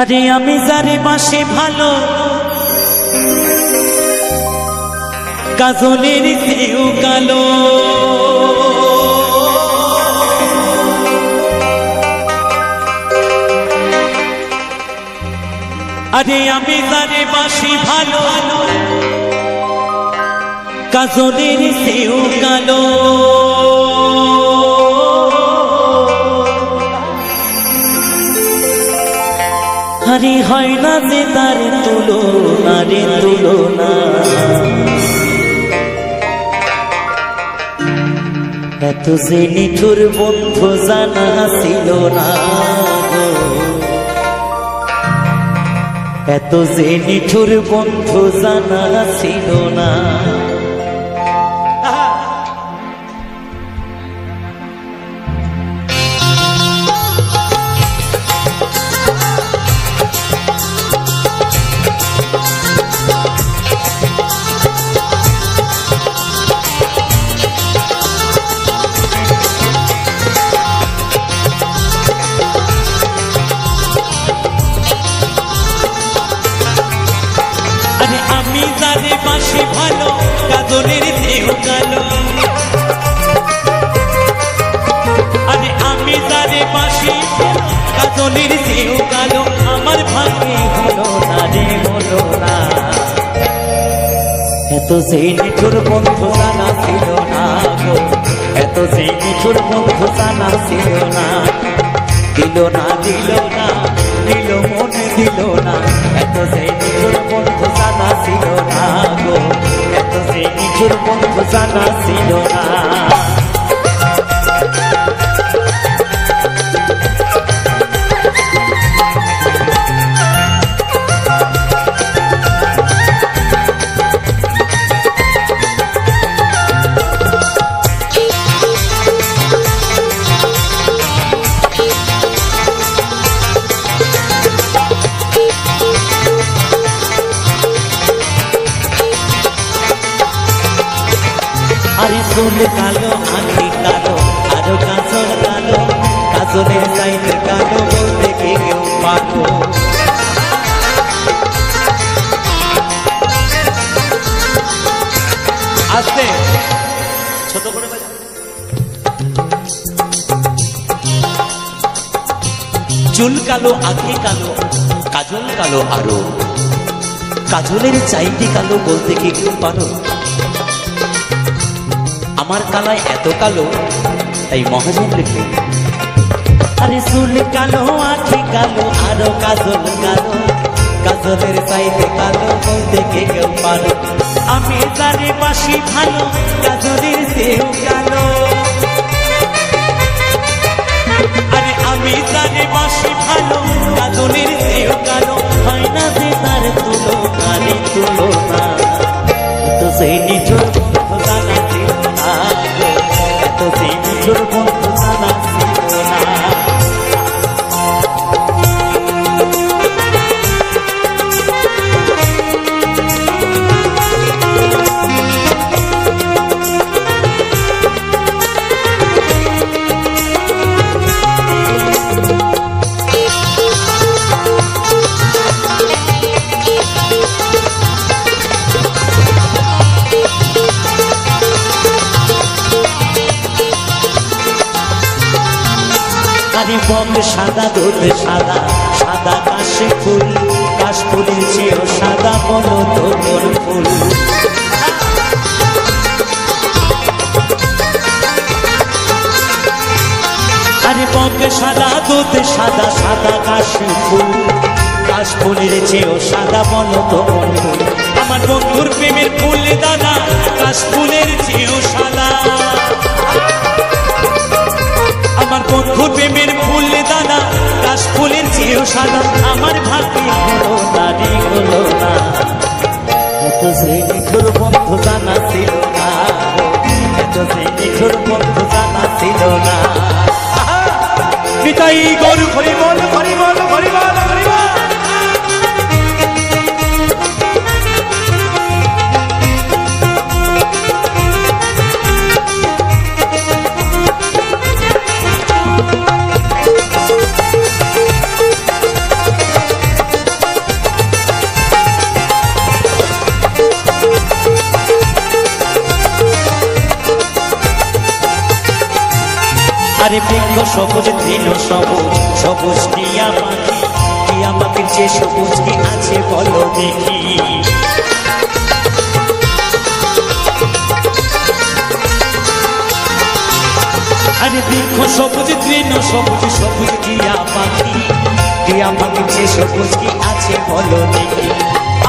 আরে আমি যারে বাসি ভালো কাজলের চেয়েও কালো, আরে আমি যারে বাসি ভালো কাজলের চেয়েও কালো, আরে হয় না যে তার তুলনা রে তুলনা, এত যে নিঠুর বন্ধু জানা ছিল না গো, এত যে নিঠুর বন্ধু জানা ছিল না। বাসি ভালো কাজলের চেয়েও কালো, আরে আমি যারে বাসি কাজলের চেয়েও কালো, আমার ভাগ্যে হলো না রে হলো না, এত সেই নিঠুর বন্ধু জানা ছিল না গো, এত সেই নিঠুর বন্ধু জানা ছিল না, দিল না দিল না দিল মনে দিল না, এত সেই নিঠুর বন্ধু জানা ছিল না গো, এত সেই নিঠুর বন্ধু জানা ছিল না। আরে চুল কালো আঁখি কালো আরো কাজল কালো, কাজলের চাইতে কালো বলতে কি কেউ পাগল, আসতে ছোট করে চুল কালো আঁখি কালো কাজল কালো আরো, কাজলের চাইতে কালো বলতে কি কেউ পারো, আমার কালায় এত কালো তাই মহাজন লিখে, আরে চুল কালো আঁখি কালো আরো কাজল কালো, কাজলের চাইতে কালো বলতে কে কেউ পারো, আমি যারে বাসি ভালো কাজলের চেয়েও কালো, আরে আমি যারে বাসি ভালো কাজলের চেয়েও কালো, হয় না যে তার তুলনা রে তুলনা, তো সেই নিচুর বন্ধু জানা ছিল না গো, এত সেই নিচুর বন্ধু জানা ছিল না। আরে বক সাদা দুধ সাদা সাদা কাশে ফুল, কাশ ফুলের চেয়েও সাদা বলো তো কোন ফুল, আরে বক সাদা দুধ সাদা সাদা কাশে ফুল, কাশ ফুলের চেয়েও সাদা বলো তো কোন ফুল, আমার বন্ধুর প্রেমের ফুল দাদা কাশ ফুলের চেয়েও সাদা, আমার বন্ধুর প্রেমের ফুল দাদা কাশ ফুলের চেয়েও সাদা, আমার ভাগ্যে হলো না রে হলো না, এত সেই নিঠুর বন্ধু জানা ছিল না, এত সেই নিঠুর বন্ধু জানা ছিল না। নিতাই গৌর হরি বল হরি বল হরি বল হরি বল। বৃক্ষ সবুজ তৃণ সবুজ সবুজ টিয়া পাখি, টিয়া পাখির চেয়ে সবুজ কি আছে বলো দেখি। আরে বৃক্ষ সবুজ তৃণ সবুজ সবুজ টিয়া পাখি, টিয়া পাখির চেয়ে সবুজ কি আছে বলো দেখি।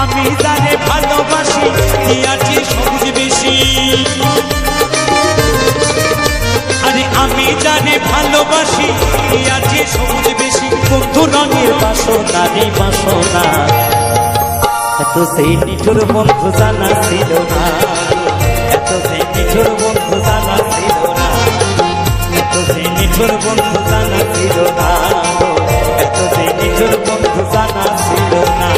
আমি জানে ভালোবাসি টিয়ার চেয়ে সবুজ বেশি, আরে আমি জানে ভালোবাসি টিয়ার চেয়ে সবুজ বেশি। বন্ধু রঙের বাসনা রে বাসনা, এত সেই নিঠুর বন্ধু জানা ছিল না, এত সেই নিঠুর বন্ধু জানা ছিল না, এত সেই নিঠুর বন্ধু জানা ছিল না, এত সেই নিঠুর বন্ধু জানা ছিল না।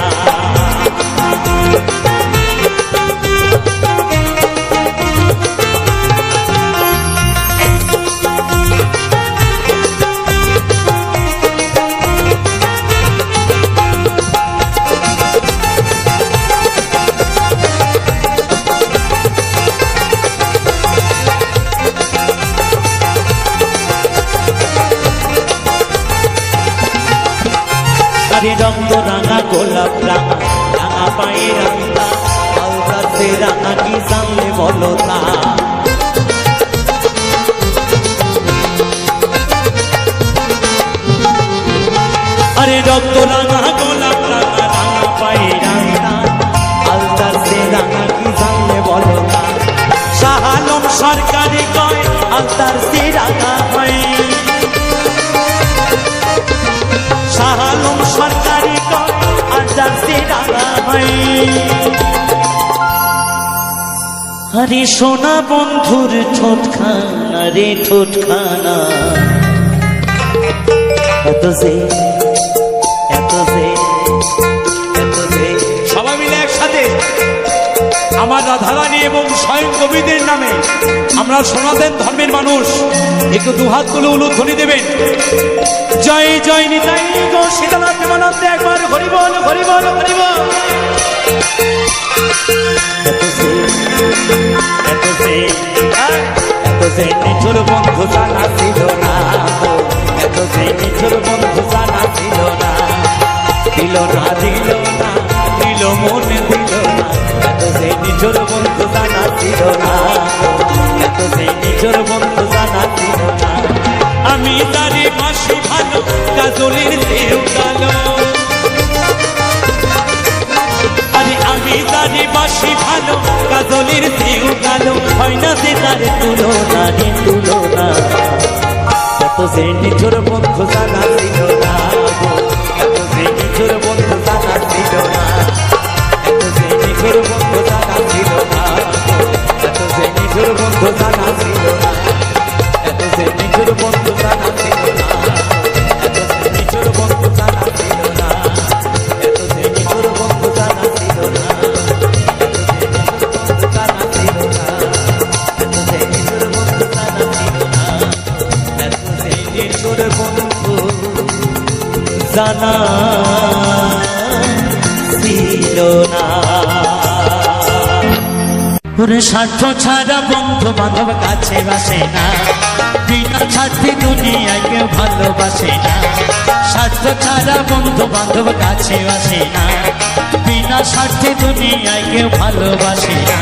আরে রক্ত রাঙা গোলাপ রাঙা রাঙা পায়ে রাঙা, আলতা সে রাঙা কি জানলে বলো তা। আরে রক্ত রাঙা গোলাপ রাঙা রাঙা পায়ে রাঙা, আলতা সে রাঙা কি জানলে বলো তা। শাহ আলম সরকারি কয় আলতার সে রাঙা হয়, শাহ আলম সরকারি কয় আলতার সে রাঙা হয়। আরে সোনা বন্ধুর ঠোঁটখানা রে ঠোঁটখানা, এত সে এত সে এত সে। সবাই মিলে একসাথে আমার রাধারানী এবং স্বয়ং কবিদের নামে আমরা সনাতন ধর্মের মানুষ একটু দুহাত তুলে উলুধ্বনি দেবেন। জয় জয় নিতাই গো সীতানাথ প্রেমানন্দে, একবার হরি বল হরি বল হরি বল। এত সে এত সে এত সে নিঠুর বন্ধু জানা ছিল না, এত সে নিঠুর বন্ধু জানা ছিল না। দিল না দিল না দিল মনে দিল না, এত সে নিঠুর বন্ধু জানা ছিল না, এত সে নিঠুর বন্ধু জানা ছিল না। আমি তারে বাসি ভালো কাজলের চেয়েও কালো, আরে আমি তারে বাসি ভালো কাজলের চেয়েও কালো, হয় না যে তার তুলনা রে তুলনা। এত সে নিঠুর বন্ধু জানা ছিল না, এত সে নিঠুর বন্ধু জানা ছিল না, এত সে নিঠুর বন্ধু জানা ছিল না, এত সে নিঠুর বন্ধু জানা ছিল না, এত সে নিঠুর বন্ধু জানা ছিল না, এত সে নিঠুর বন্ধু জানা ছিল না, এত সে নিঠুর বন্ধু জানা ছিল না, এত সে নিঠুর বন্ধু জানা ছিল না, এত সে নিঠুর বন্ধু জানা ছিল না, এত সে নিঠুর বন্ধু জানা ছিল না। স্বার্থ ছাড়া বন্ধু বান্ধব কাছে বাসে না, বিনা স্বার্থে দুনিয়ায় কেউ ভালোবাসে না। স্বার্থ ছাড়া বন্ধু বান্ধব কাছে বাসে না, বিনা স্বার্থে দুনিয়ায় কেউ ভালোবাসে না।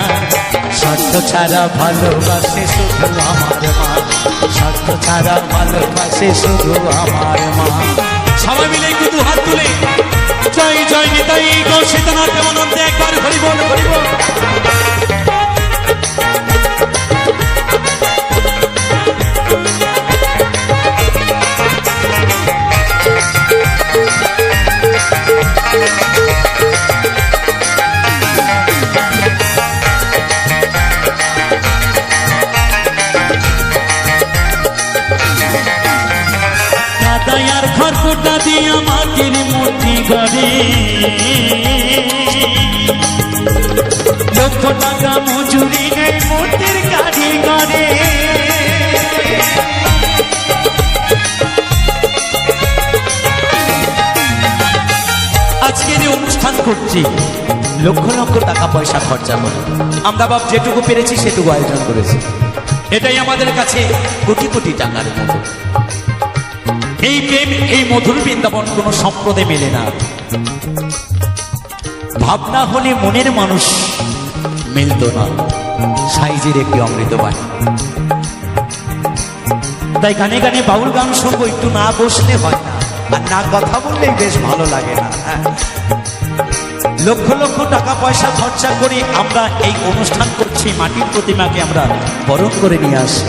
স্বার্থ ছাড়া ভালোবাসে শুধু আমার মা, স্বার্থ ছাড়া ভালোবাসে শুধু আমার মা। সবাই মিলে একটু দু হাত তুলে জয় জয় নিতাই গো সীতানাথ প্রেমানন্দে, একবার হরি বল হরি বল। দাদায়ার খড়কুটা দিয়া মাটির মূর্তি গড়ে, লক্ষ টাকা মজুরি নেই মূর্তির কারিগরে। আজকের এই অনুষ্ঠান করছি লক্ষ লক্ষ টাকা পয়সা খরচা করে, আমরা বাপ যেটুকু পেরেছি সেটুকু আয়োজন করেছি। এটাই আমাদের কাছে কোটি কোটি টাকার মতো। এই প্রেম, এই মধুর বৃন্দাবন কোনো সম্প্রদে মেলে না। ভাবনা হলে মনের মানুষ মিলত না, সাইজের একটি অমৃতবাণী। তাই গানে গানে বাউল গান শুনবো, একটু না বসলে হয় না, আর না কথা বললেই বেশ ভালো লাগে না। লক্ষ লক্ষ টাকা পয়সা খরচা করে আমরা এই অনুষ্ঠান করছি, মাটির প্রতিমাকে আমরা বরণ করে নিয়ে আসি,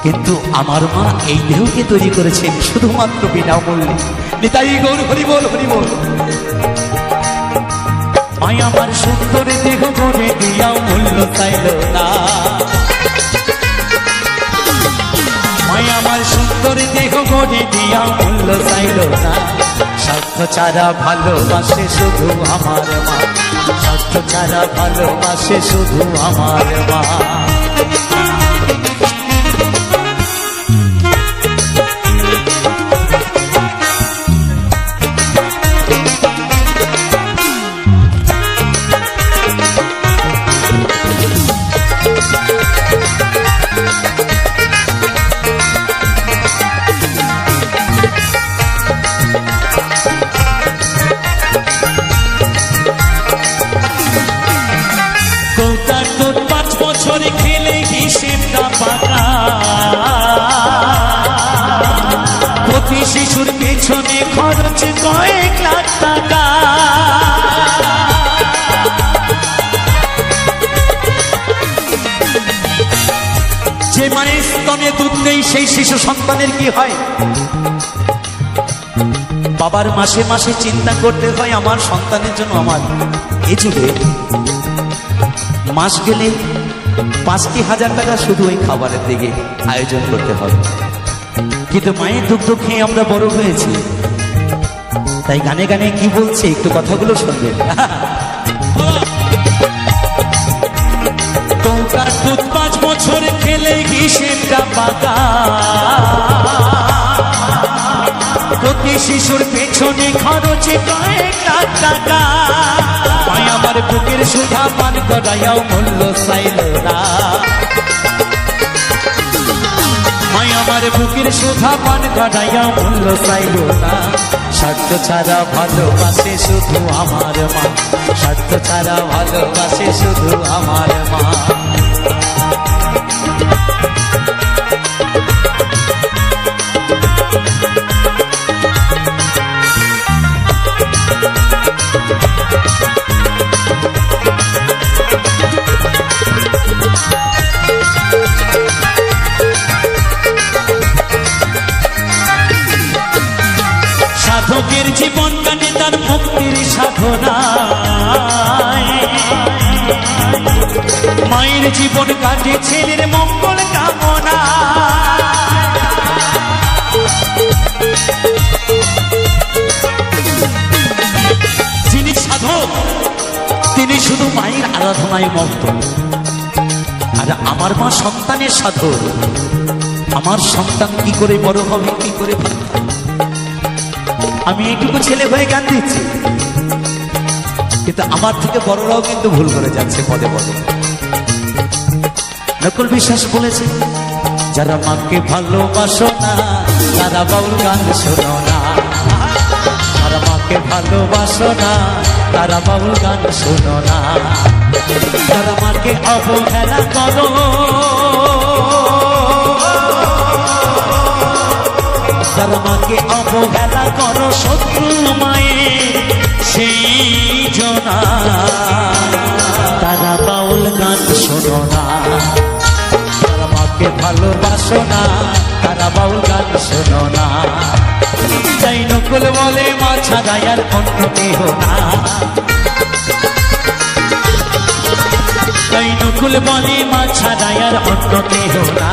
কিন্তু আমার মা এই দেহকে তৈরি করেছেন শুধুমাত্র বিনামূল্যে। নিতাই গৌর হরি বল, হরি বল। মাই আমার সুন্দর দেহ গড়ে দিয়াও মূল্য চাইল না, মাই আমার সুন্দর দেহ গড়ে দিয়াও মূল্য চাইল না। স্বার্থ ছাড়া ভালোবাসে শুধু আমার মা, স্বার্থ ছাড়া ভালোবাসে শুধু আমার মা। প্রতি শিশুর পেছনে খরচ কয়েক লাখ টাকা, যে মায়ের স্তনে দুধ নেই সেই শিশু সন্তানের কি হয়? বাবার মাসে মাসে চিন্তা করতে হয় আমার সন্তানের জন্য। আমার এই যুগে মাস গেলে ৫,০০০ টাকা শুধু ওই খাবারের দিকে আয়োজন করতে হবে, কিন্তু মায়ের দুগ্ধ খেয়ে আমরা বড় হয়েছি। তাই গানে গানে কি বলছে একটু কথাগুলো শুনবেন। তোমরা দুধ ৫ বছর খেলে হিসেবটা পাকা, প্রতি শিশুর পেছনে খরচ কয়েক লাখ টাকা। মাই আমার বুকের সুধা পান করাইয়াও মূল্য চাইল না, মাই আমার বুকের সুধা পান করাইয়াও মূল্য চাইল না। স্বার্থ ছাড়া ভালোবাসে শুধু আমার মা, স্বার্থ ছাড়া ভালোবাসে শুধু আমার মা। সাধকের জীবন কাটে তার মুক্তির সাধনায়, মায়ের জীবন কাটে ছেলের মঙ্গল কামনা। যিনি সাধক তিনি শুধু মায়ের আরাধনায় মগ্ন, আর আমার মা সন্তানের সাধক। আমার সন্তান কি করে বড় হবে, কি করে ভালো হবে। আমি এইটুকু ছেলে হয়ে গান দিচ্ছি, কিন্তু আমার থেকে বড়রাও কিন্তু ভুল করে যাচ্ছে পদে পদে। নকুল বিশ্বাস বলেছে, যারা মাকে ভালোবাসো না তারা বাউল গান শোনো না, যারা মাকে ভালোবাসো না তারা বাউল গান শোনো না। যারা মাকে অবহেলা করো, যারা মাকে অবহেলা করো শত্রু মায়ের সেই জনা, তারা বাউল গান শোনো না। যারা মাকে ভালোবাসো না তারা বাউল গান শোনো না। তাই নকুল বলে মা ছাড়া আর অন্য কেহ না, তাই নকুল বলে মা ছাড়া আর অন্য কেহ না।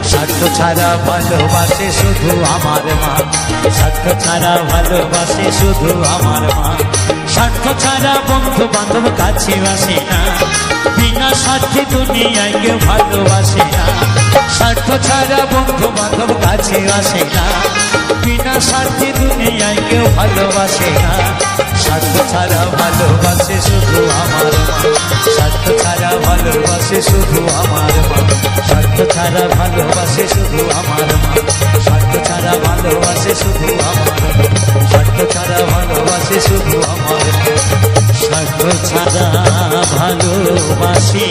স্বার্থ ছাড়া ভালোবাসে শুধু আমার মা, স্বার্থ ছাড়া ভালোবাসে শুধু আমার মা। স্বার্থ ছাড়া বন্ধু বান্ধব কাছে আসে না, বিনা স্বার্থে দুনিয়ায় কেউ ভালোবাসে না। স্বার্থ ছাড়া বন্ধু বান্ধব কাছে আসে না, বিনা স্বার্থে দুনিয়ায় কেউ ভালোবাসে না। স্বার্থ ছাড়া ভালোবাসে শুধু আমার মা, স্বার্থ ছাড়া ভালোবাসে শুধু আমার মা, স্বার্থ ছাড়া ভালোবাসে শুধু আমার মা, স্বার্থ ছাড়া ভালোবাসে ভালোবাসে শুধু আমার স্বার্থ ছাড়া ভালোবাসে শুধু আমার স্বার্থ ছাড়া ভালোবাসি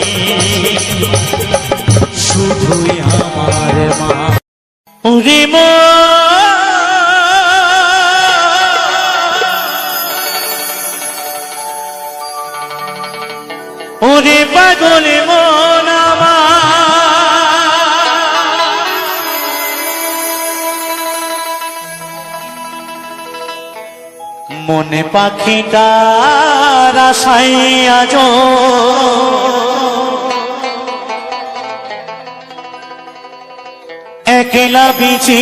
শুধুই আমার মা। ওরে মা ওরে পাগল মন মনে পাখিটার আশায় আজ একলা বেঁচে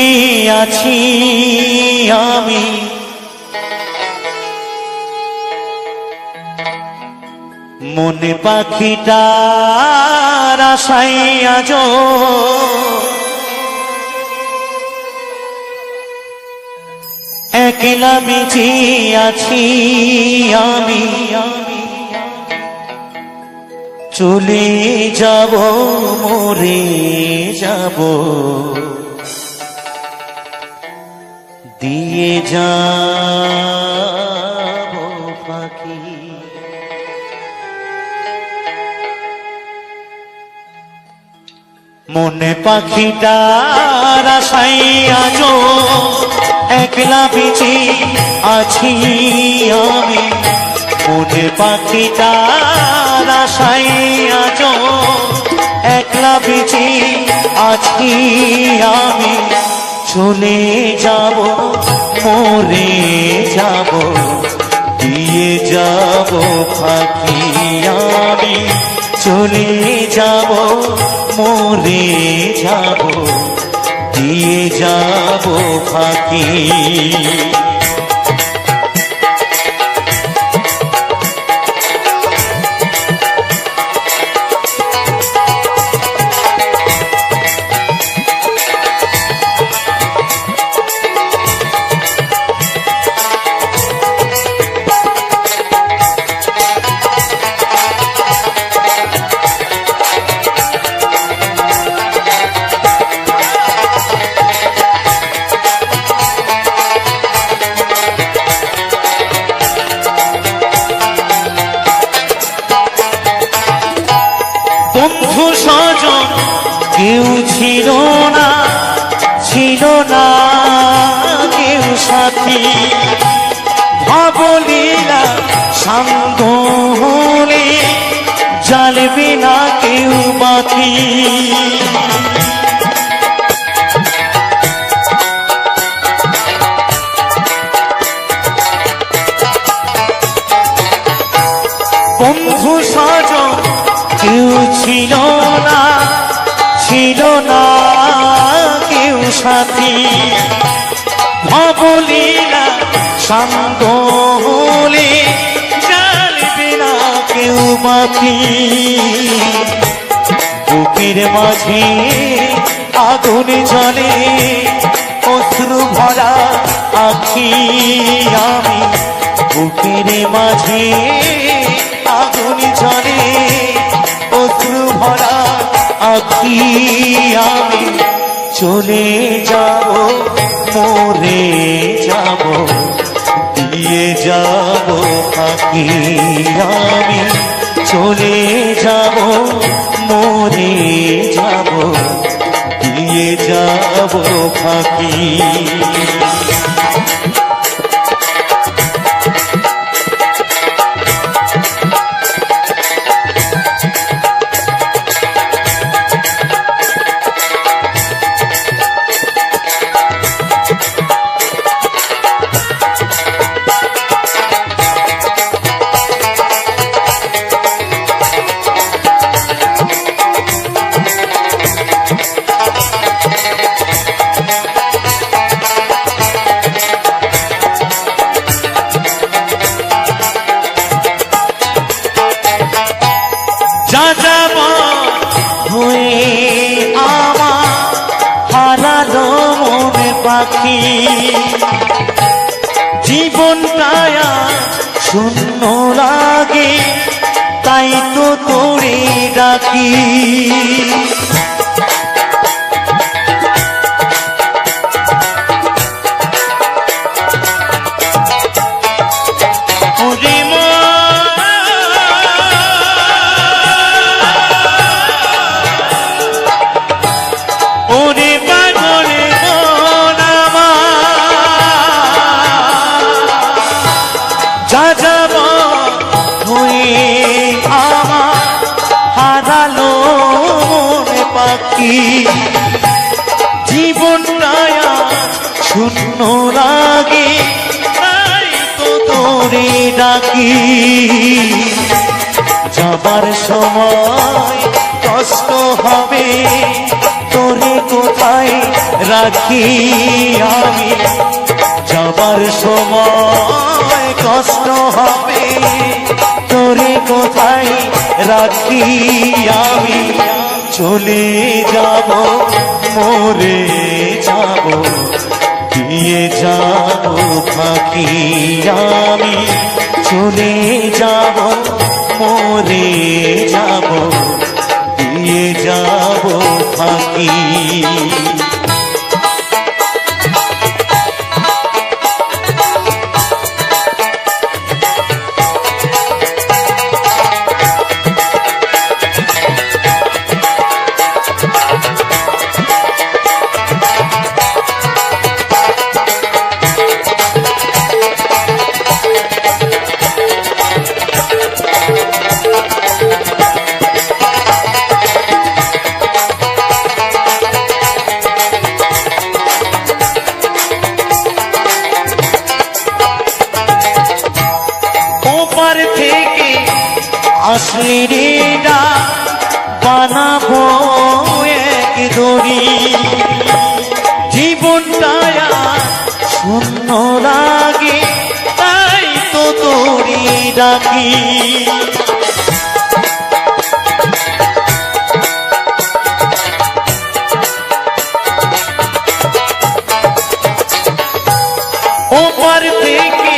আছি আমি মনে পাখিটার আশায় আজ একলা বেঁচে আছি আমি চলে যাব মরে যাব দিয়ে যাব পাখি মনে পাখিটার আশায় আজ একলা বেঁচে আছি আমি মনে পাখিটার আশায় আজ একলা বেঁচে আছি আমি চলে যাব মরে যাব দিয়ে যাব পাখি আমি চলে যাব মরে যাব দিয়ে যাব পাখি বন্ধু স্বজন কেউ ছিল না কেউ সাথী ভাবলীলা সাঙ্গ হলে জ্বালবে না কেউ বাতি বন্ধু স্বজন কেউ ছিল না কেউ সাথী ভাবলীলা সাঙ্গ হলে জ্বালবে না কেউ বাতি বুকের মাঝে আগুন জ্বলে অশ্রু ভরা আখি আমি বুকের মাঝে আগুন জ্বলে অশ্রু ভরা আখি আমি চলে যাব মরে যাব দিয়ে যাব পাখি আমি চলে যাব মরে যাব দিয়ে যাব পাখি যাব হয়ে আমার হারালো মনে পাখি জীবনটায় শূন্য লাগে তাই তো তোরে ডাকি রাজাব হয়ে আমার হারালো মনে পাখি জীবনটায় শূন্য লাগে তাই তো তোরে ডাকি যাবার সময় কষ্ট হবে তোরে কোথায় রাখি আমি যাবার সময় কষ্ট হবে তোরে কোথায় রাখি আমি চলে যাব মরে যাব দিয়ে যাব ফাঁকি আমি চলে যাব মরে যাব দিয়ে যাব ফাঁকি থেকে আসলি রে না বানাবো এক দড়ি জীবনটায় শূন্য লাগে তাই তো তোরি ডাকি ওপার থেকে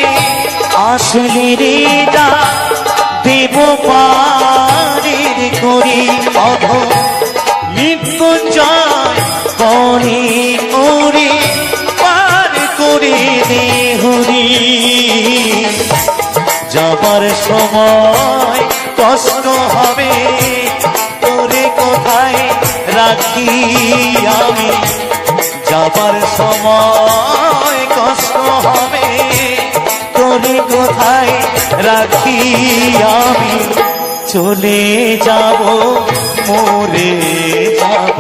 আসলি রে না দেব পারের করি অধ মৃত্যুঞ্জয় করে করে পার করে দেহরি যাবার সময় কষ্ট হবে তোরে কোথায় রাখি আমি যাবার সময় কষ্ট হবে তোরে কোথায় রাখি আমি চলে যাব মরে যাব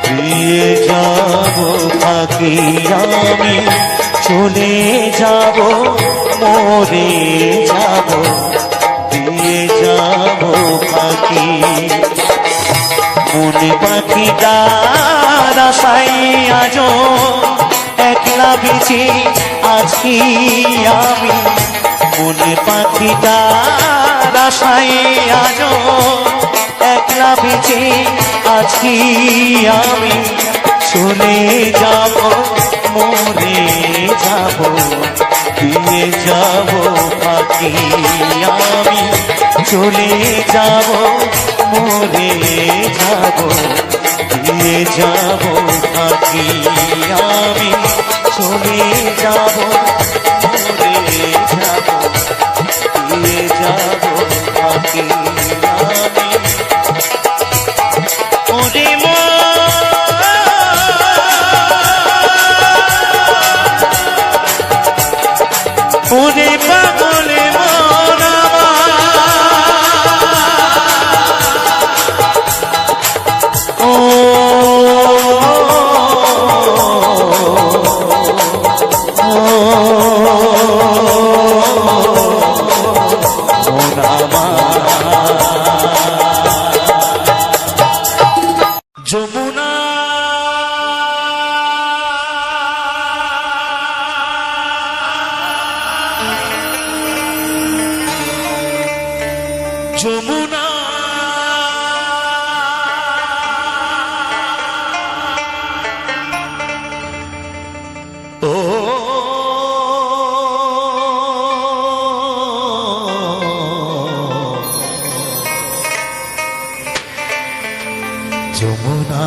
দিয়ে যাব ফাঁকি আমি চলে যাব মরে যাব দিয়ে যাব ফাঁকি মনে পাখিটা আশাই আজ একলা বেঁচে আছি আমি মনে পাখিটা আশাই আজ একলা বেঁচে আছি আমি চলে যাব মরে যাব দিয়ে যাব পাখি আমি চলে যাব মরে যাব দিয়ে যাব পাখি আমি চলে যাব মরে যাব দিয়ে যাব পাখি আমি ওরে ওরে পাগলে মনা যমুনা যমুনা ও যমুনা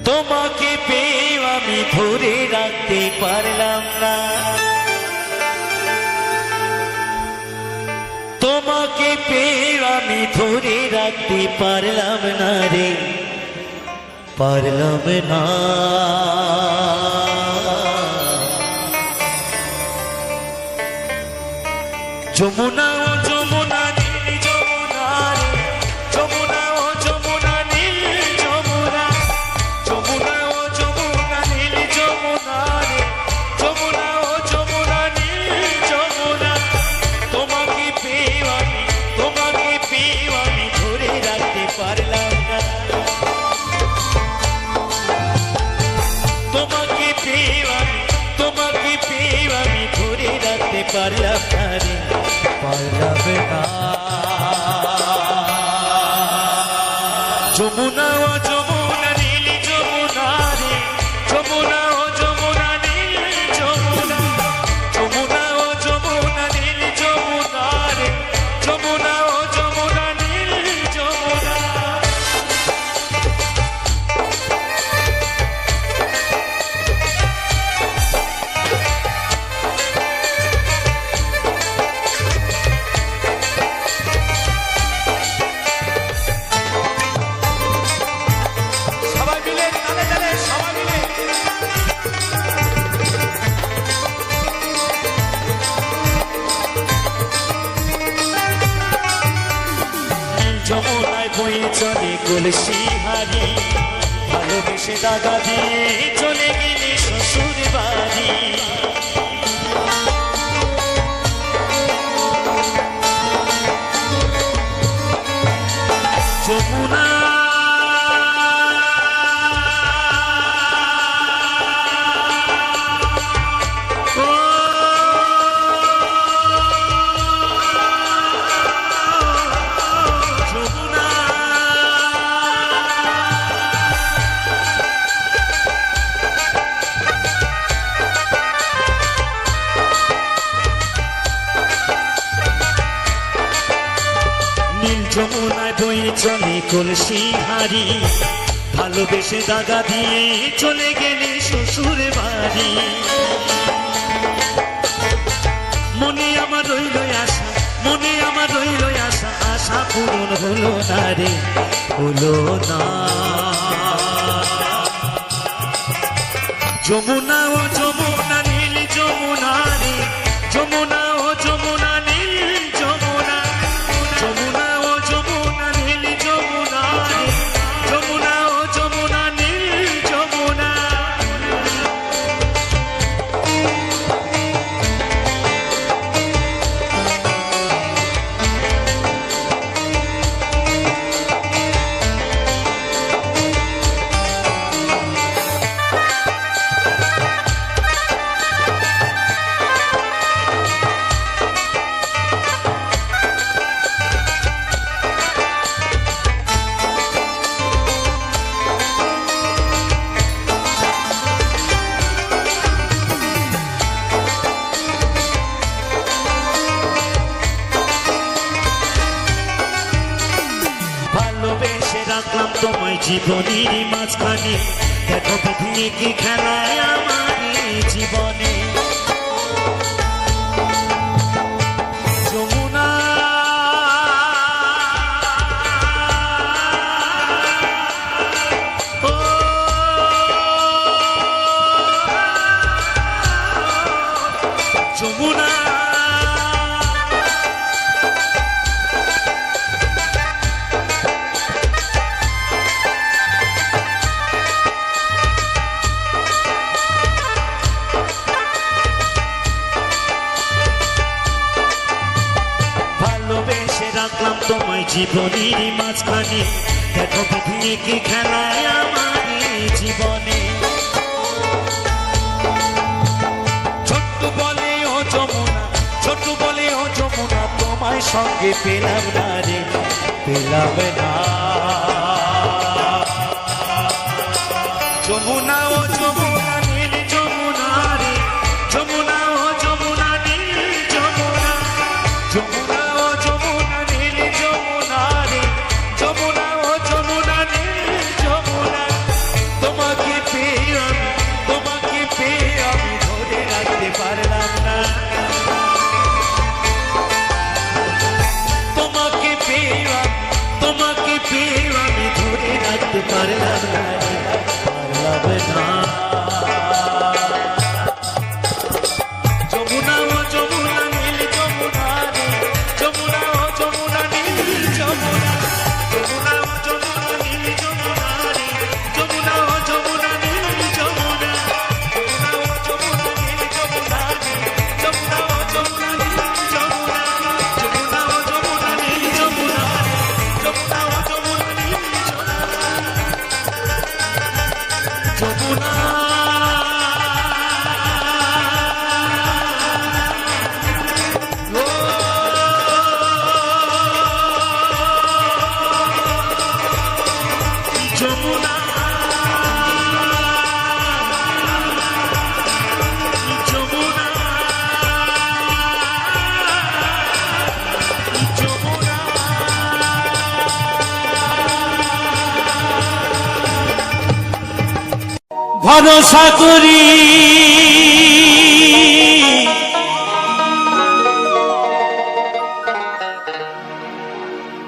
তোমাকে পেয়ে আমি ধরে রাখতে পারলাম না তোমাকে পেয়ে আমি ধরে রাখতে পারলাম না রে পারলাম না। যমুনা ও যমুনা নীল যমুনা রে, যমুনা ও যমুনা নীল যমুনা, যমুনা ও যমুনা নীল যমুনা রে, যমুনা ও যমুনা নীল যমুনা। তোমাকে পেয়ে আমি, তোমাকে পেয়ে আমি ধরে রাখতে পারলাম না। তোমাকে পেয়ে আমি, তোমাকে পেয়ে আমি ধরে রাখতে পারলাম না রে, পারলাম না। যমুনা ও যমুনা নীল যমুনা রে, যমুনা ও যমুনা নীল যমুনা, যমুনা ও যমুনা নীল যমুনা রে, যমুনা ও যমুনা নীল যমুনা। সবাই মিলে তালে তালে সবাই মিলে যমুনায় বয়ে চলে কলসি হারি, ভালোবেসে দাগা দিয়ে চলে গেলে শ্বশুর বাড়ি। যমুনা যমুনায় বয়ে চলে কলসি হারি, ভালোবেসে দাগা দিয়ে চলে গেলে শ্বশুর বাড়ি। মনে আমার রইল আশা, মনে আমার রইল আশা, আশা পূরণ হলো না রে, হলো না। যমুনা ও যমুনা নীল যমুনা রে, যমুনা ও যমুনা নীল যমুনা, যমুনা ও যমুনা নীল যমুনা রে, যমুনা ও যমুনা নীল যমুনা। ভালোবেসে রাখলাম তোমায় জীবনের মাঝখানে, দেখো বিধিয়ে কি খেলায় আমার এই জীবনে। যমুনা ও যমুনা ভালোবেসে রাখলাম তোমায় জীবনের মাঝখানে, দেখো বিধিয়ে কি খেলায় আমার এই জীবনে। ছোট্ট বলে ও যমুনা, ছোট্ট বলে ও যমুনা, তোমায় সঙ্গে পেলাম না রে, পেলাম না। যমুনা ও যমুনা নীল যমুনা রে, যমুনা ও যমুনা নীল যমুনা, যমুনা ও যমুনা নীল যমুনা রে, যমুনা ও যমুনা নীল যমুনা। তোমাকে পেয়ে আমি, তোমাকে পেয়ে আমি ধরে রাখতে পারলাম না। তোমাকে পেয়ে আমি, তোমাকে পেয়ে আমি ধরে রাখতে পারলাম না। যাবে না। যমুনা ও যমুনা নীল যমুনা রে, যমুনা ও যমুনা নীল যমুনা, যমুনা ও যমুনা নীল যমুনা রে, যমুনা ও যমুনা নীল যমুনা, যমুনা ও যমুনা নীল যমুনা রে, যমুনা ও যমুনা নীল যমুনা, যমুনা ও যমুনা নীল যমুনা রে, যমুনা ও যমুনা নীল যমুনা, যমুনা যমুনা, যমুনা, যমুনা। ভরসা করি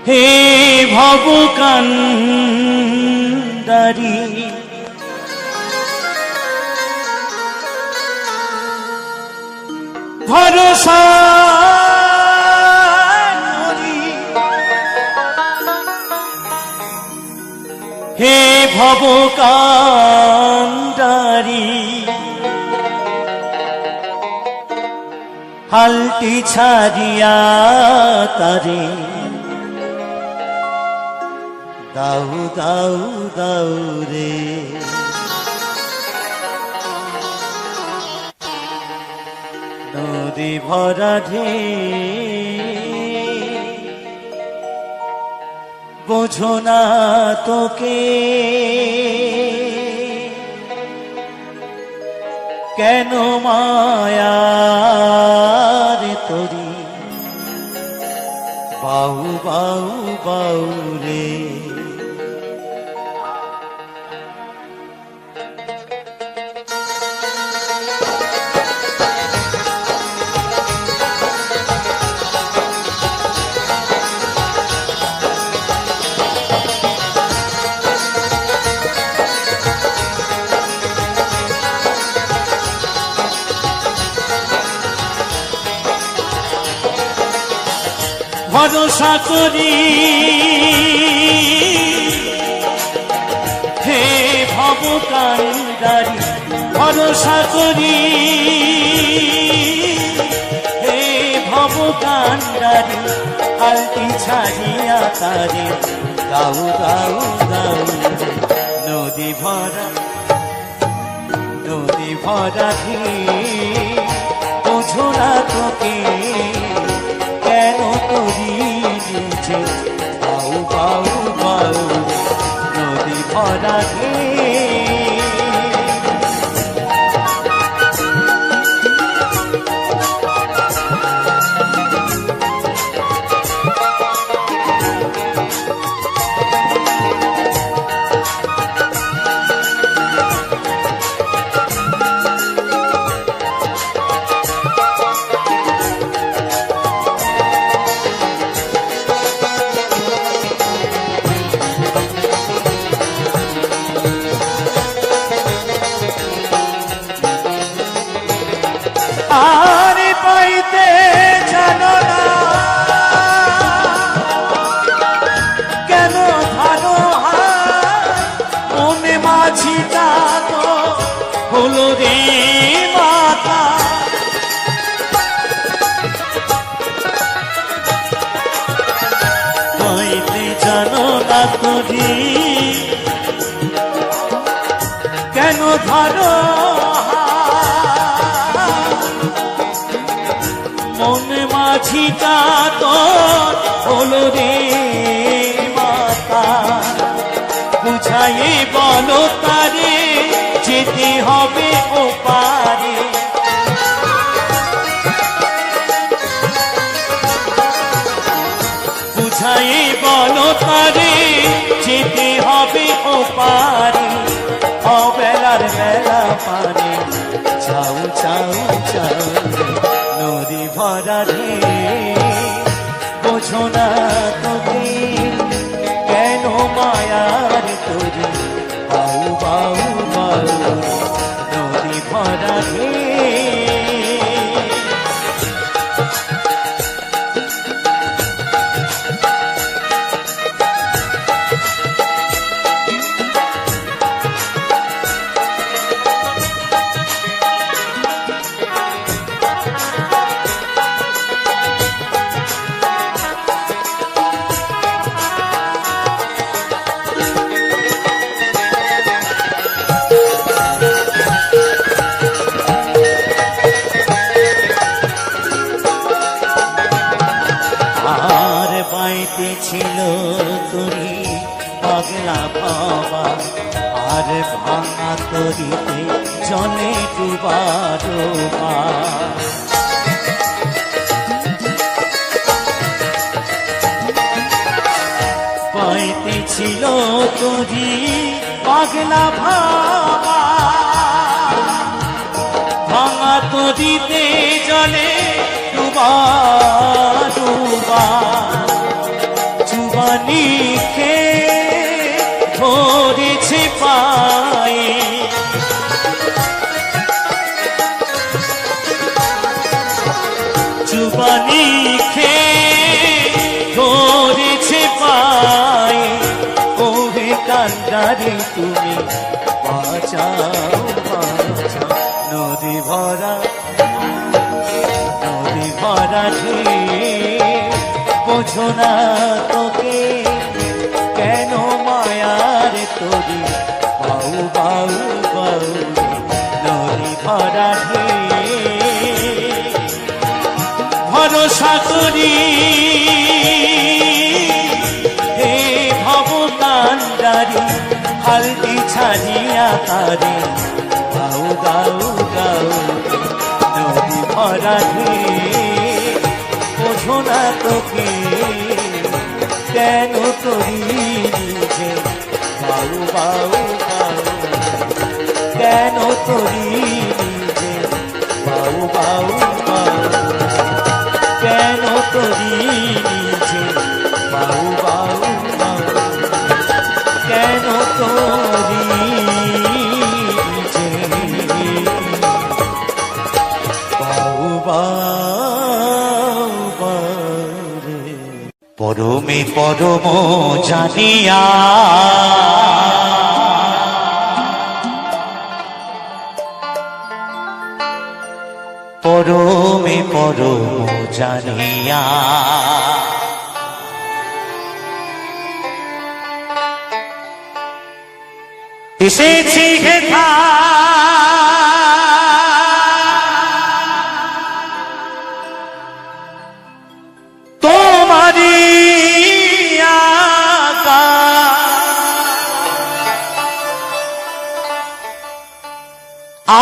হে ভব কান্ডারি, ভরসা করি হে ভব কান্ডারি, হালটি ছাড়িয়া তারে দাউ দাউ দাউ রে। নদী ভরা ঢেউ বোঝো না তোকে কেন মায়ার তোরি বাউ বাউ বাউ রে। ভরসা করি হে ভব কান্ডারি, ভরসা করি হে ভব কান্ডারি, হালটি ছাড়িয়া তারে গাউ গাউ গাউ। নদী ভরা ঢেউ বোঝো না তোকে কেন করি নিচে বাউ বাউ বাউ। নদী ভরা আরে পাইতে জানো না কেন ভালো মনে মাঝিটা তো হলো রে মাতা। পাইতে জানো না করি কেন ধরো মনে মাঝিটা তো হলো রে মাতা। বুঝাইয়ে বলো তারে যেতে হবে ও পারে, বুঝাইয়ে বলো তারে যেতে হবে ও পারে। অবেলার বেলা পারে চাউ চাউ চাউ। নদী ভরা ঢেউ বোঝো না তোকে কেন মায়ার তোরে বাউ বাউ বাউ। ভরা আর বাইতে ছিল তরি পাগলা বাবা আর ভাঙা তরিতে জলে ডুবা ডোবা বাইতে ছিল তরি পাগলা বাবা ভাঙা তরিতে জলে ডুবা ডুবা চুবানি খে ধরেছে পায়ে চুবানি খে ধরেছে পায়ে ওরে কান্দারে তুমি বাঁচাও বাঁচাও নদী ভরা বোঝো না তোকে কেন মায়ার তোরি বাউ বাউ বাউ নদী ভরা ভরসা করি হে ভব কান্ডারি হালদি ছাড়িয়া তারে গাউ গাউ গাউ নদী ভরা বোঝো না তোকে কেন তোরি নিজে বাউ বাউ বাউ কেন তোরি নিজে বাউ বাউ বাউ কেন তোরি নিজে বাউ বাউ বাউ কেন তোরি নিজে বাউ বাউ পরমে পরম জানিয়া পরমে পরম জানিয়া এসেছি হেথা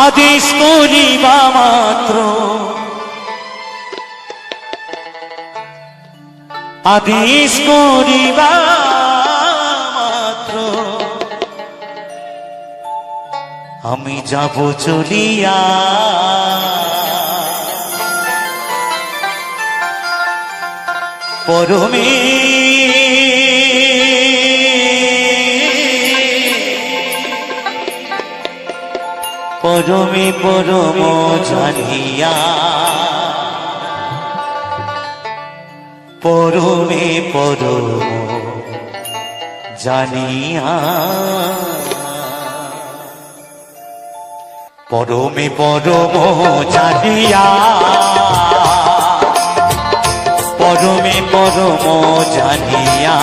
আদেশ করিবা মাত্র আদেশ করিবা মাত্র আমি যাব চলিয়া পরমে পরমে পরম জানিয়া পরমে পরম জানিয়া পরমে পরম জানিয়া পরমে পরম জানিয়া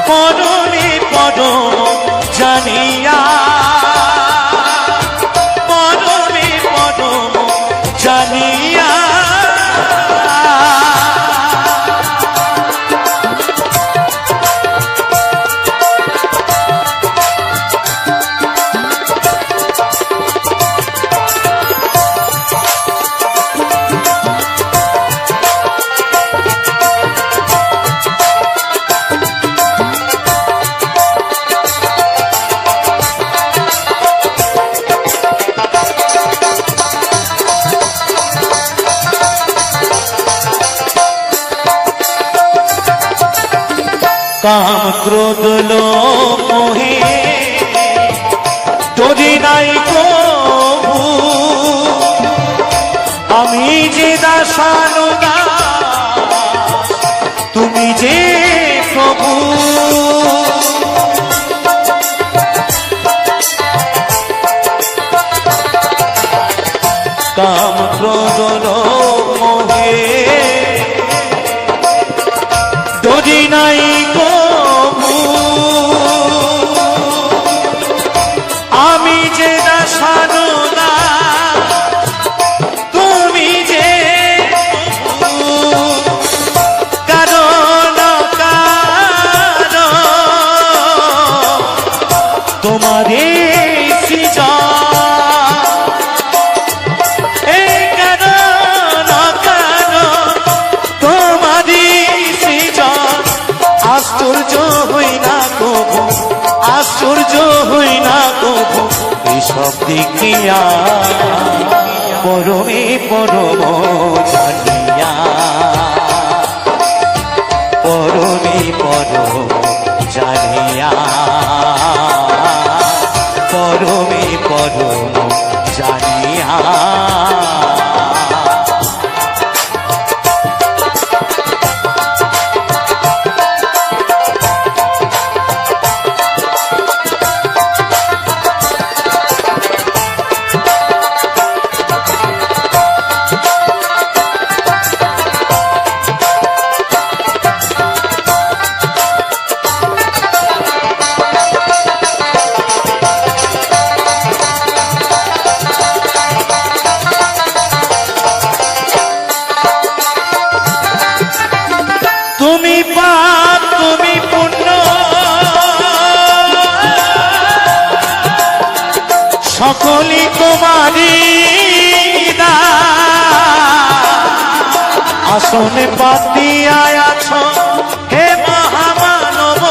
পরমে পরম জানিয়া পরমে পরম জানিয়া काम क्रोध लोभ मोहे तोरी नाय আমি যে দাসানুদাস তুমি যে প্রভু কাম ক্রোধ লোভ মোহে ডরি নাই কভু আমি যে দাসানুদাস তুমি যে প্রভু কারণ কারণ তোমারে সৃজন আশ্চর্য হই না কভু আশ্চর্য হই না কভু এসব দেখিয়া পরমে পরম জানিয়া পরমে পরম জানিয়া পরমে পরম জানিয়া তুমি পাপ তুমি পুণ্য সকলই তোমারই আসনে পাতিয়া আছো হে মহামানব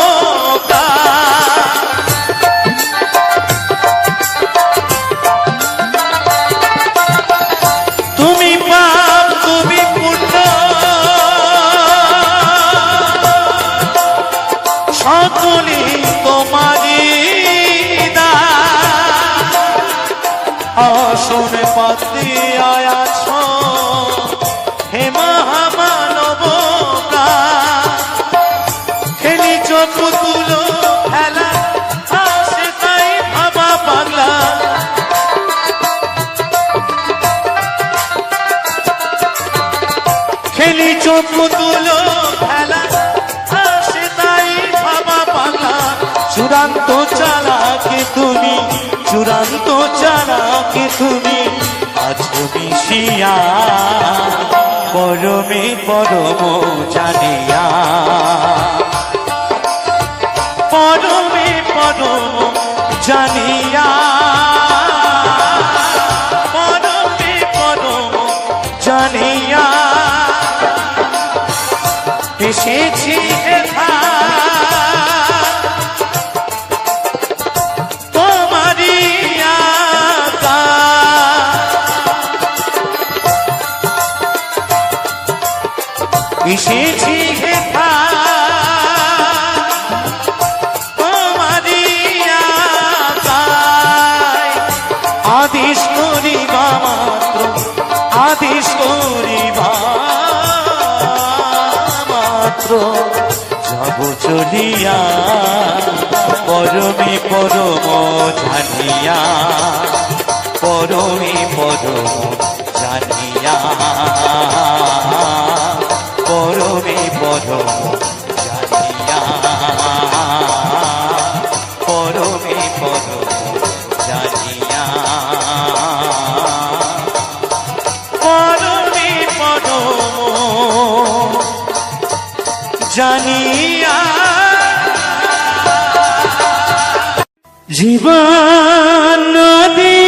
তুমি পাপ তুমি পুণ্য সকলি তোমারি আসন পাতি আয়াছ হে মহামানব খেলিছ পুতুল খেলা আসে তাই ভাবা পাগলা খেলিছ পুতুল খেলা চূড়ান্ত চালাকে তুমি চূড়ান্ত চালাকে তুমি আছো মিশিয়া পরমে পরম জানিয়া পরমে পরম জানিয়া পরমে পরম জানিয়া এসেছি এসেছি হেথা তোমারি আকায় আদেশ করিবা মাত্র আদেশ করিবা মাত্র যাব চলিয়া পরমে পরম জানিয়া পরমে পরম জানিয়া পরমে পরম জানিয়া পরমে পরম জানিয়া পরমে পরম জানিয়া জীবন নদী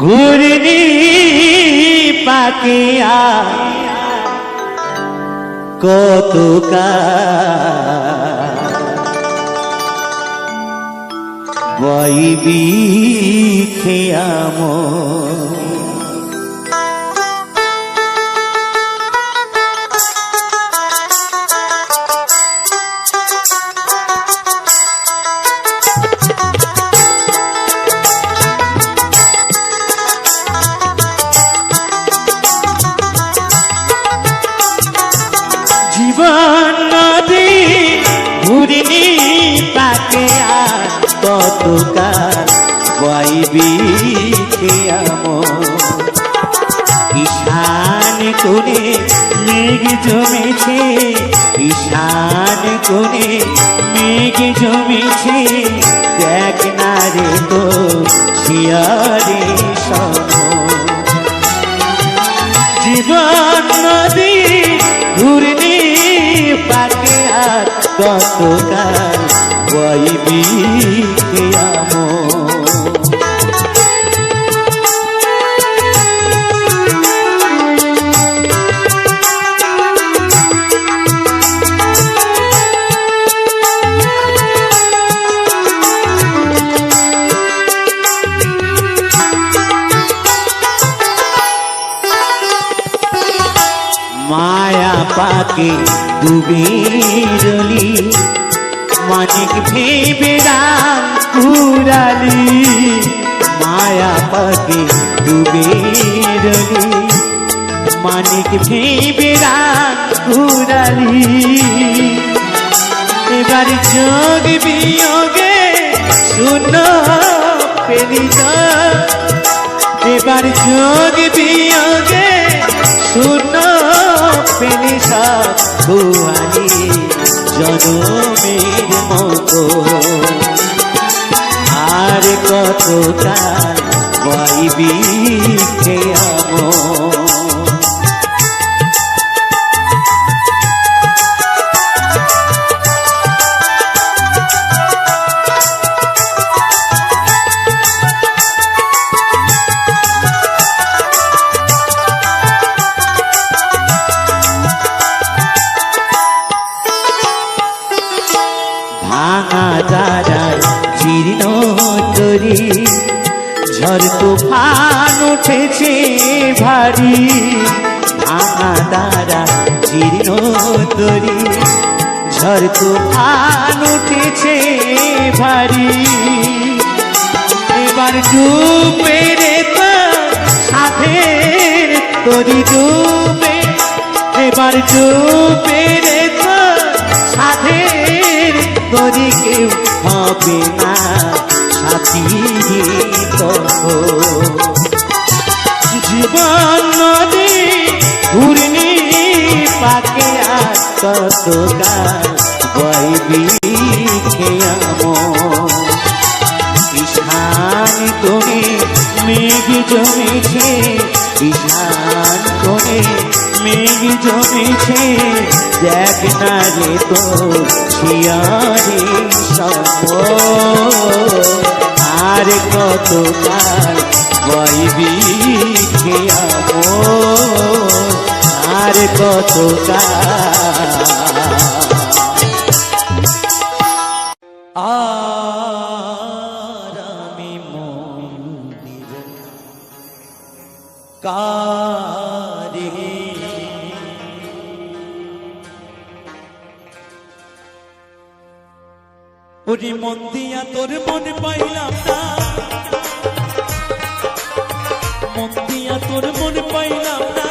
ঘূর্ণি পাকিয়া কত বইবি খেয়াম তাকে আর কতকাল বইবি আমন ঈশান কোণে মেঘ জমেছে ঈশান কোণে মেঘ জমেছে দেখ না রে তো শিয়ারে সম জীবন নদী ঘূর্ণি পাকে আর কতকাল বইবি আমন माया पाके डूबे रली मानिक भेबे राम कुराली माया पाके डूबे रली मानिक भेबे राम कुराली एबार जोग बियोगे सुनो पेली एबार जोग बियोगे सुनो পেলি সব ভুয়ালি জনমের মতো আর কতকাল বইবি আমন জীর্ণ তরি ঝড় তুফান উঠেছে ভারী ভাঙা দ্বারা জীর্ণ তরি ঝড় তুফান উঠেছে ভারী এবার ডুবে রে তো সাথের তরি ডুবে এবার ডুবে রে তো সাথের তরি কেউ হবে না সাথী জীবন নদী ঘূর্ণি পাকে আর কতকাল বইবি আমন ঈশান কোণে মেঘ জমেছে ঈশান কোণে মেঘ জমেছে দেখ না রে তো শিয়ারে সম আর কতকাল বইবি আমন আর কতকাল আর আমি মন্দির কারে ওরে মন দিয়া তোর মন পাইলাম না মন দিয়া তোর মন পাইলাম না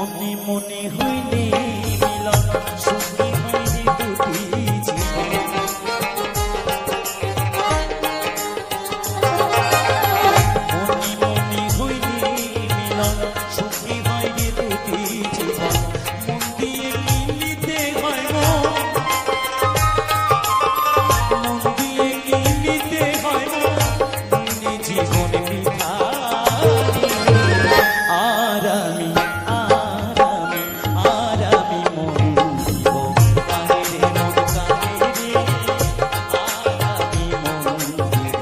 মনে মনে হইলে মিলন সুখী হইলে দুটি জীবন মনে মনে হইলে মিলন সুখী হইলে দুটি জীবন মন দিয়ে কিনিতে হয় মন দিয়ে কিনিতে হয় দিনে জীবন বিধারি আর আমি মন দিব কাহিরে মন কাহিরে আর আমি মন দিব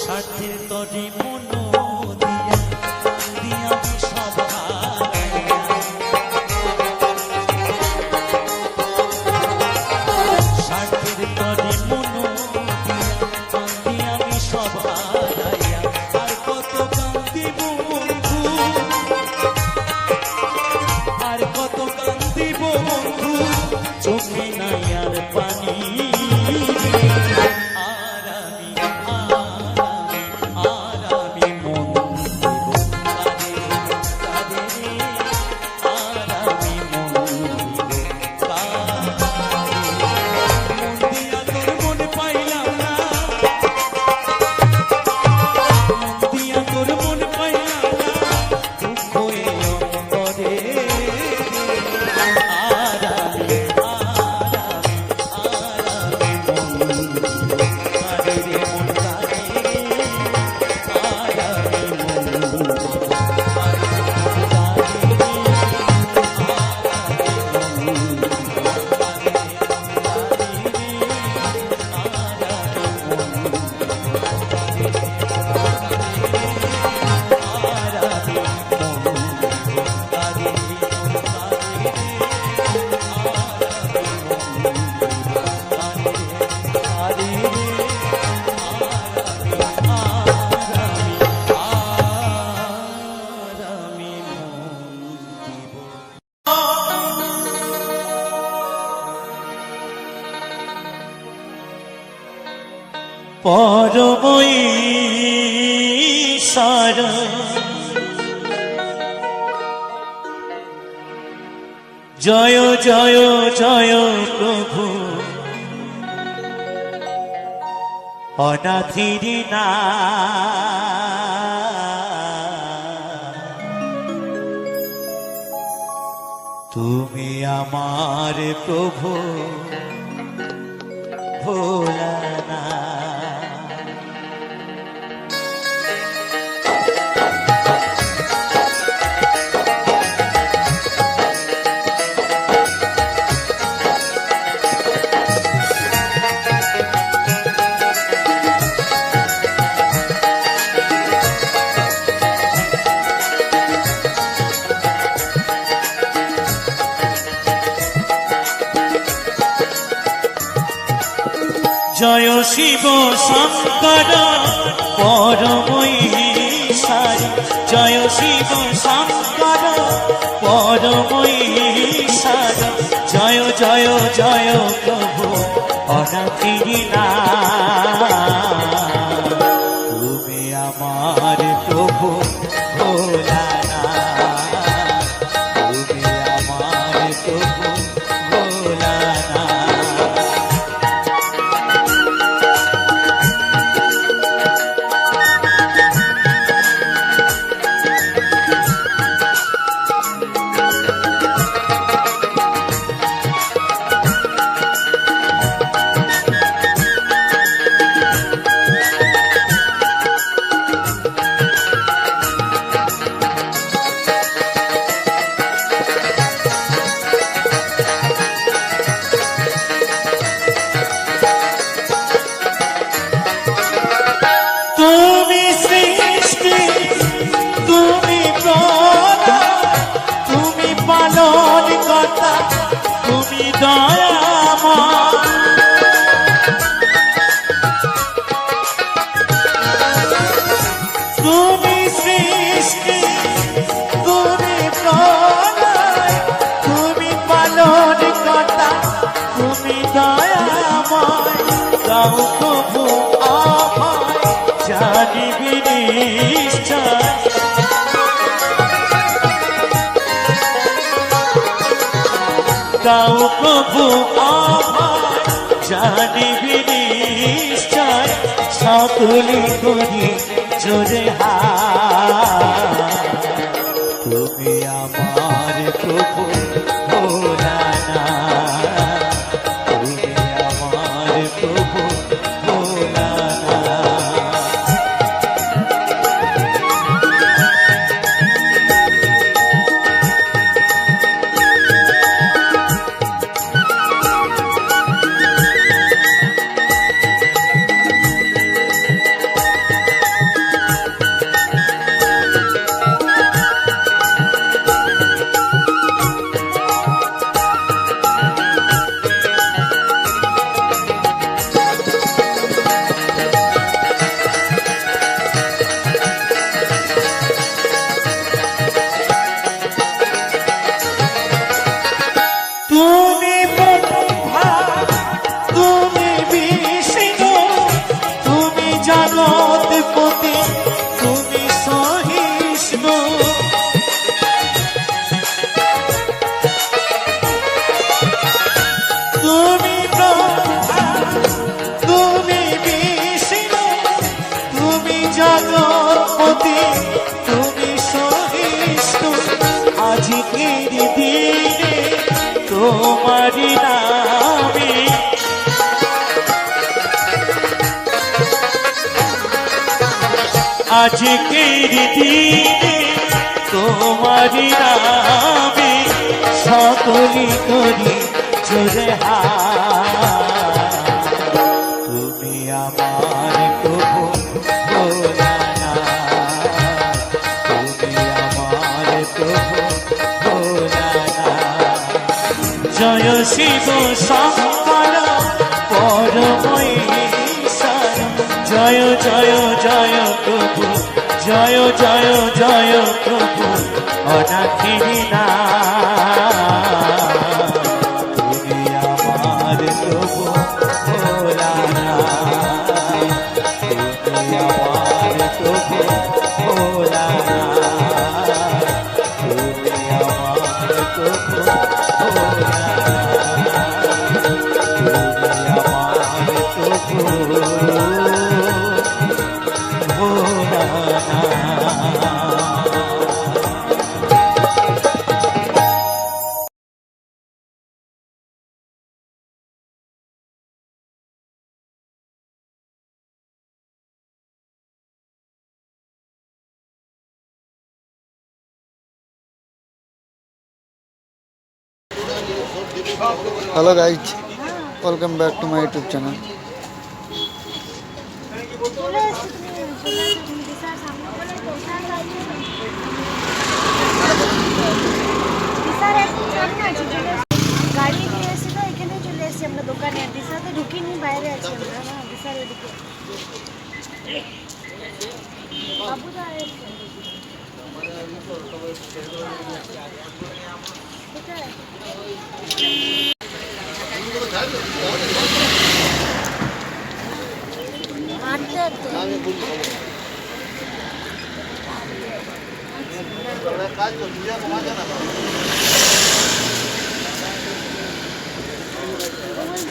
স্বার্থের তরে মন দিয়া দিয়া সব হারাইয়া স্বার্থের তরে মন দিয়া আমি সব হারাইয়া আর কত কান্দিব বন্ধু আর কত কান্দিব বন্ধু চোখে নাই আর পানি পরমঈশ্বর জয় জয় জয় প্রভু অনাথির না তুমি আমার প্রভু ভোলানা জয় শিব শঙ্কর পরমঈশ্বর জয় শিব শঙ্কর পরমঈশ্বর জয় জয় জয় প্রভু অনাথির না তুমি আমার প্রভু ভোলানা তুমি আমার প্রভু ভোলানা তুমি সৃষ্টি দয়াময় তুমি সৃষ্টি তুমি প্রলয় তুমি পালন কর্তা তুমি দয়াময় দাও প্রভু অভয় জানিবি নিশ্চয় দাও প্রভু অভয় জানিবি নিশ্চয় সকলে করি জোরে হাত তুমি আমার প্রভু ভোলানাথ তুমি আমার প্রভু ভোলানাথ তুমি ব্রহ্মা তুমি বিষ্ণু তুমি জগৎপতি তুমি সহিষ্ণু তুমি ব্রহ্মা তুমি বিষ্ণু তুমি জগৎপতি তুমি সহিষ্ণু আজকের দিনে তোমারি নামে আজকের দিনে তোমারি নামে সকলি করি জোরে হাত তুমি আমার প্রভু ভোলানাথ তুমি আমার প্রভু ভোলানাথ জয় শিব শঙ্কর পরমেশ্বর জয় জয় জয় প্রভু জয় জয় জয় প্রভু অনাথিনী নাথ তুমি আমার প্রভু ভোলানাথ তুমি আমার প্রভু ভোলানাথ তুমি আমার প্রভু hello guys welcome back to my YouTube channel. গাড়ি নিয়ে এসে তো এখানে চলে এসেছি আমরা দোকানে দিশাতে ঢুকিনি বাইরে আছি আমরা না দিশার এদিকে বাবুদা হাঁটতে হাঁটতে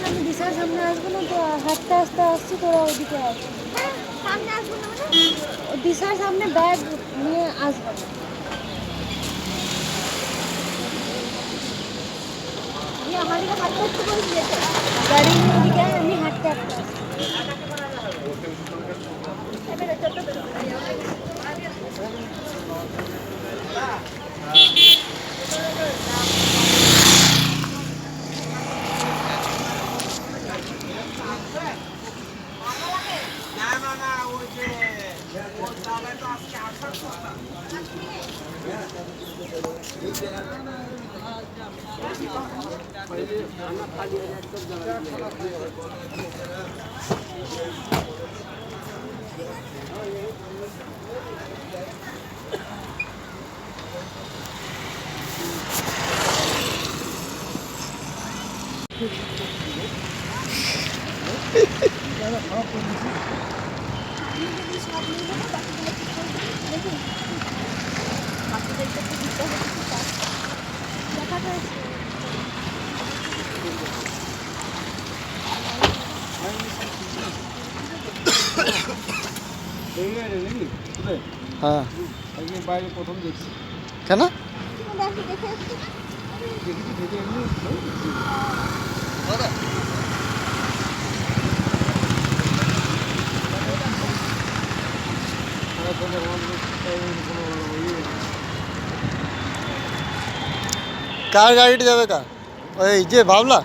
আমি দিশার সামনে আসবো না তো হাঁটতে হাঁটতে আসছি তোরা ওদিকে আসবো সামনে আসবো না দিশার সামনে ব্যাগ নিয়ে আসবো আমি হাঁটতে হাঁটতে বলছি গাড়ি নিয়ে ওদিকে আমি হাঁটতে হাঁটতে আপনি যদি সব নিয়ে যাবেন বাকিগুলো ঠিক করে দেবেন দেখুন বাকিদেরকে তো দিতে হবে কিছু কাজ দেখা হয়েছে হ্যাঁ বাইরে প্রথম দেখছি কেন দেখি দেখে এসছি দেখেছি দেখে এমনি কার গাড়িটা যাবে কার ওই যে ভাবলা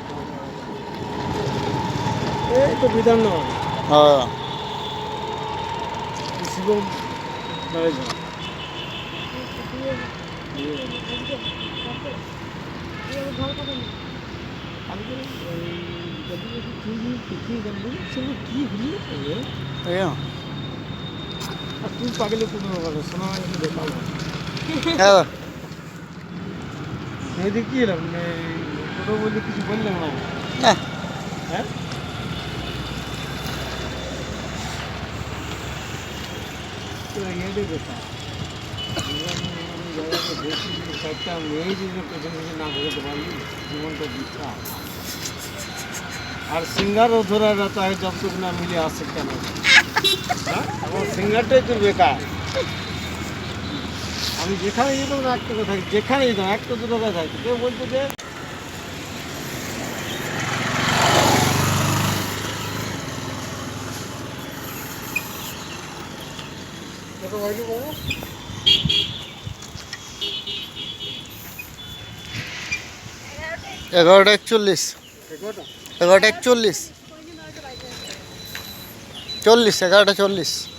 এই তো বিধাননগর হ্যাঁ শিবম ম্যারেজ ঘর কত নেই আমি পিছিয়ে গেলাম সেগুলো কী হলি আর তুই পাগলে কোনো বলো শোনা কিন্তু দেখাও হ্যাঁ মেয়েদের কী এলাম ছোটো বলে কিছু বললাম না না হ্যাঁ মেয়েদের দেখা জায়গাতে দেখি কয়েকটা মেয়ে যদি পেছন থেকে না ঘুরতে পারলি জীবনটা বিখ্যাত আর সিঙ্গার ও ধরারা তো যতটুকু না মিলে আসে কেন আমার সিঙ্গারটাই তোর বেকার আমি যেখানে যেতাম না একটা কথা যেখানে যেতাম একটা দুটো কথা থাকতো কেউ বলতো যে এগারোটা 41 এগারোটা 41 40 11টা 40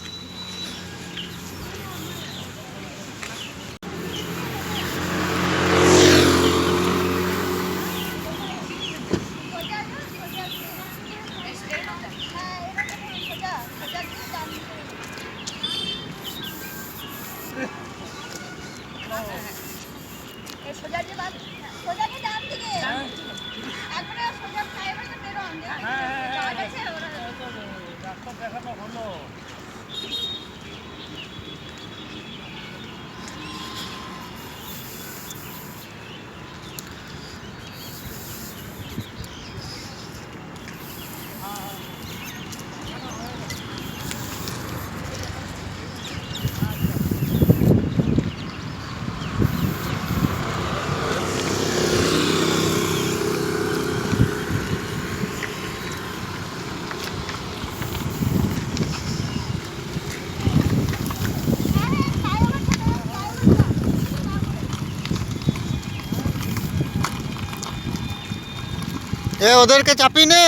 সোজা যে বাদ সোজা যে ডান দিকে একবারে সোজা খাইবে তো বেরো আমাদের আছে ওরা ডাক্তার দেখানো হলো এ ওদেরকে চাপি নে